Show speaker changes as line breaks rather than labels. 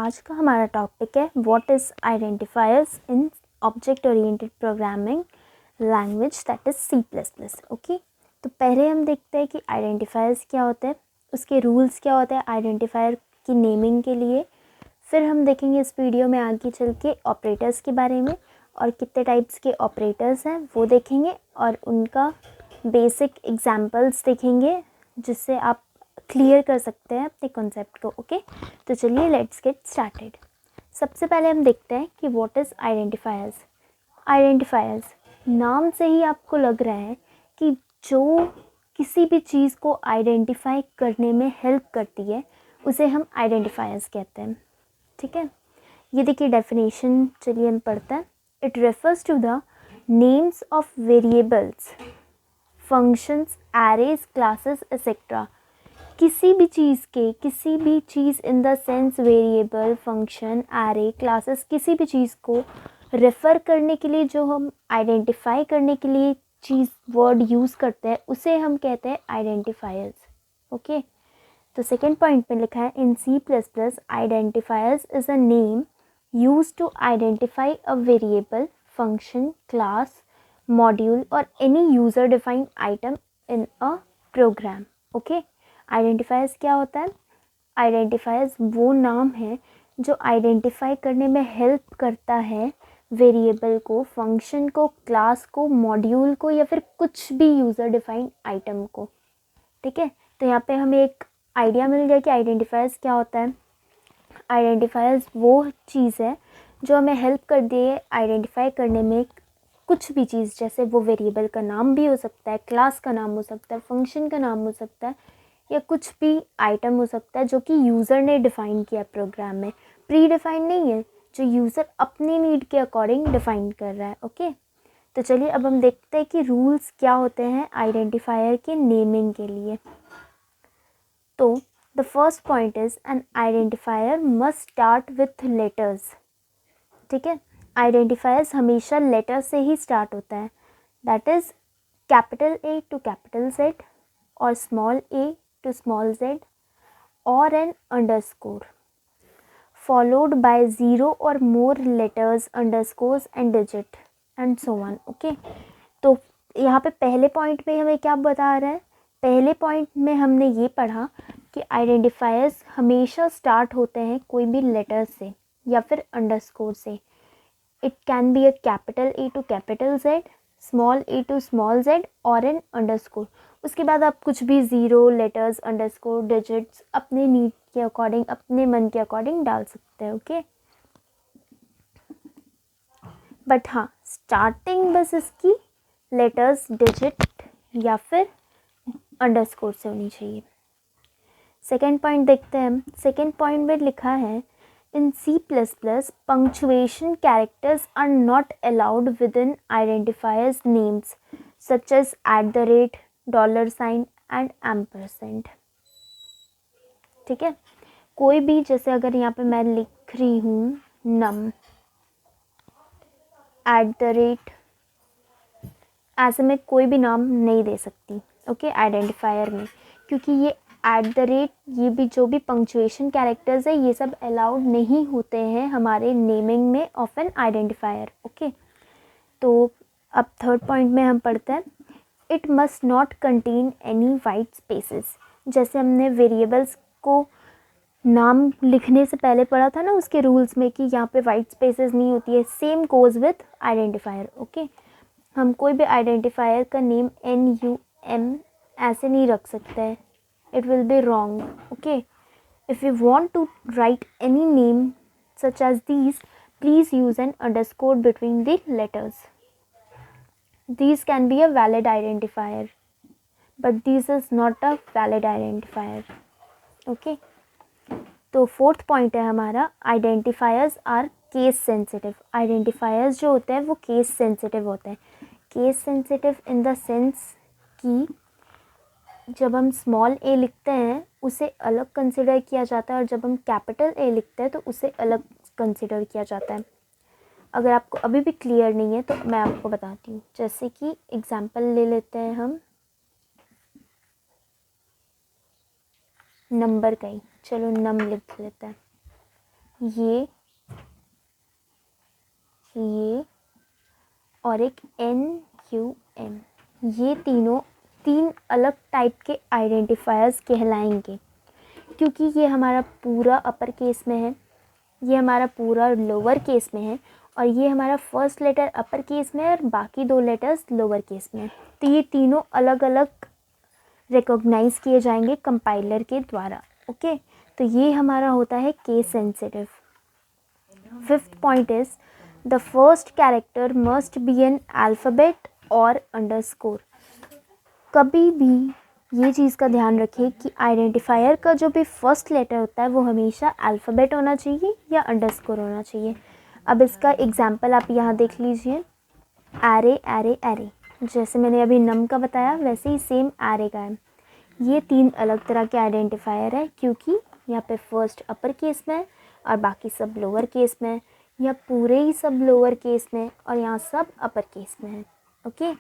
आज का हमारा टॉपिक है what is identifiers in object oriented programming language that is C++। Okay, तो पहले हम देखते हैं कि आइडेंटिफायर्स क्या होते हैं, उसके रूल्स क्या होते हैं आइडेंटिफायर की नेमिंग के लिए। फिर हम देखेंगे इस वीडियो में आगे चल के ऑपरेटर्स के बारे में और कितने टाइप्स के ऑपरेटर्स हैं वो देखेंगे और उनका बेसिक एग्जांपल्स देखेंगे जिससे आप क्लियर कर सकते हैं अपने कॉन्सेप्ट को। ओके, तो चलिए लेट्स गेट स्टार्टेड। सबसे पहले हम देखते हैं कि व्हाट इज़ आइडेंटिफायर्स। आइडेंटिफायर्स नाम से ही आपको लग रहा है कि जो किसी भी चीज़ को आइडेंटिफाई करने में हेल्प करती है उसे हम आइडेंटिफायर्स कहते हैं। ठीक है, ये देखिए डेफिनेशन, चलिए हम पढ़ते हैं। It refers to the names of variables, functions, arrays, classes etcetera. किसी भी चीज़ in the sense variable, function, array, classes, किसी भी चीज़ को रेफ़र करने के लिए जो हम आइडेंटिफाई करने के लिए चीज़ वर्ड यूज़ करते हैं उसे हम कहते हैं आइडेंटिफायर्स। ओके, तो सेकेंड पॉइंट में लिखा है in C++ identifiers is a name use to identify a variable, function, class, module और any user defined item in a program. Okay, identifiers क्या होता है? आइडेंटिफायर्स वो नाम है जो आइडेंटिफाई करने में हेल्प करता है वेरिएबल को, फंक्शन को, क्लास को, मॉड्यूल को या फिर कुछ भी यूज़र डिफाइंड आइटम को। ठीक है, तो यहाँ पे हमें एक आइडिया मिल गया कि आइडेंटिफायर्स क्या होता है। आइडेंटिफायर्स वो चीज़ है जो हमें हेल्प कर दी है आइडेंटिफाई करने में कुछ भी चीज़, जैसे वो वेरिएबल का नाम भी हो सकता है, क्लास का नाम हो सकता है, फंक्शन का नाम हो सकता है या कुछ भी आइटम हो सकता है जो कि यूज़र ने डिफ़ाइन किया प्रोग्राम में। प्री डिफ़ाइन नहीं है, जो यूज़र अपनी नीड के अकॉर्डिंग डिफ़ाइन कर रहा है। ओके, तो चलिए अब हम देखते हैं कि रूल्स क्या होते हैं आइडेंटिफायर के नेमिंग के लिए। तो the first point is an identifier must start with letters. ठीक है, आइडेंटिफायर्स हमेशा लेटर से ही स्टार्ट होता है, that is capital A to capital Z और small a to small z or an underscore followed by 0 or more letters, underscores and digit and so on. Okay, तो यहाँ पे पहले पॉइंट में हमें क्या बता रहा है? पहले पॉइंट में हमने ये पढ़ा कि आइडेंटिफायर्स हमेशा स्टार्ट होते हैं कोई भी लेटर से या फिर अंडरस्कोर से। It can be a capital A to capital Z, small a to small z और एन अंडरस्कोर। उसके बाद आप कुछ भी 0 लेटर्स, अंडरस्कोर, डिजिट्स अपने नीड के अकॉर्डिंग, अपने मन के अकॉर्डिंग डाल सकते हैं। ओके, बट हाँ, स्टार्टिंग बस इसकी लेटर्स, डिजिट या फिर अंडरस्कोर से होनी चाहिए। सेकेंड पॉइंट देखते हैं हम। सेकेंड पॉइंट में लिखा है in C++, punctuation characters are not allowed within identifiers names such as @ $, and ampersand। ठीक है, कोई भी, जैसे अगर यहाँ पे मैं लिख रही हूँ num, @ ऐसे में कोई भी नाम नहीं दे सकती। ओके, आइडेंटिफायर में, क्योंकि ये @ ये भी जो भी पंक्चुएशन कैरेक्टर्स है ये सब अलाउड नहीं होते हैं हमारे नेमिंग में ऑफ एन आइडेंटिफायर। ओके, तो अब थर्ड पॉइंट में हम पढ़ते हैं it must not contain any white spaces. जैसे हमने वेरिएबल्स को नाम लिखने से पहले पढ़ा था ना उसके रूल्स में कि यहाँ पे वाइट स्पेसेस नहीं होती है, same goes with identifier. Okay, हम कोई भी आइडेंटिफायर का नेम NUM ऐसे नहीं रख सकते हैं, it will be wrong. Okay, if you want to write any name such as these, please use an underscore between the letters. These can be a valid identifier, but this is not a valid identifier. Okay, तो fourth point है हमारा identifiers are case sensitive. Identifiers जो होते हैं वो case sensitive होते हैं। Case sensitive in the sense कि जब हम स्मॉल a लिखते हैं उसे अलग कंसिडर किया जाता है और जब हम कैपिटल A लिखते हैं तो उसे अलग कंसिडर किया जाता है। अगर आपको अभी भी क्लियर नहीं है तो मैं आपको बताती हूँ। जैसे कि एग्जांपल ले लेते हैं हम नंबर का ही, चलो नम लिख लेते हैं। ये और एक NUM, ये तीन अलग टाइप के आइडेंटिफायर्स कहलाएंगे, क्योंकि ये हमारा पूरा अपर केस में है, ये हमारा पूरा लोअर केस में है, और ये हमारा फर्स्ट लेटर अपर केस में है और बाकी 2 लेटर्स लोअर केस में है। तो ये तीनों अलग अलग रिकॉग्नाइज किए जाएंगे कंपाइलर के द्वारा। ओके, तो ये हमारा होता है case sensitive. 5th point is the first character must be N alphabet और अंडरस्कोर। कभी भी ये चीज़ का ध्यान रखें कि आइडेंटिफायर का जो भी फर्स्ट लेटर होता है वो हमेशा अल्फ़ाबेट होना चाहिए या अंडरस्कोर होना चाहिए। अब इसका एग्जांपल आप यहाँ देख लीजिए, एरे एरे एरे, जैसे मैंने अभी नम का बताया वैसे ही सेम एरे का है। ये 3 अलग तरह के आइडेंटिफायर है, क्योंकि यहाँ पे फर्स्ट अपर केस में है और बाकी सब लोअर केस में है, या पूरे ही सब लोअर केस में और यहाँ सब अपर केस में है। ओके।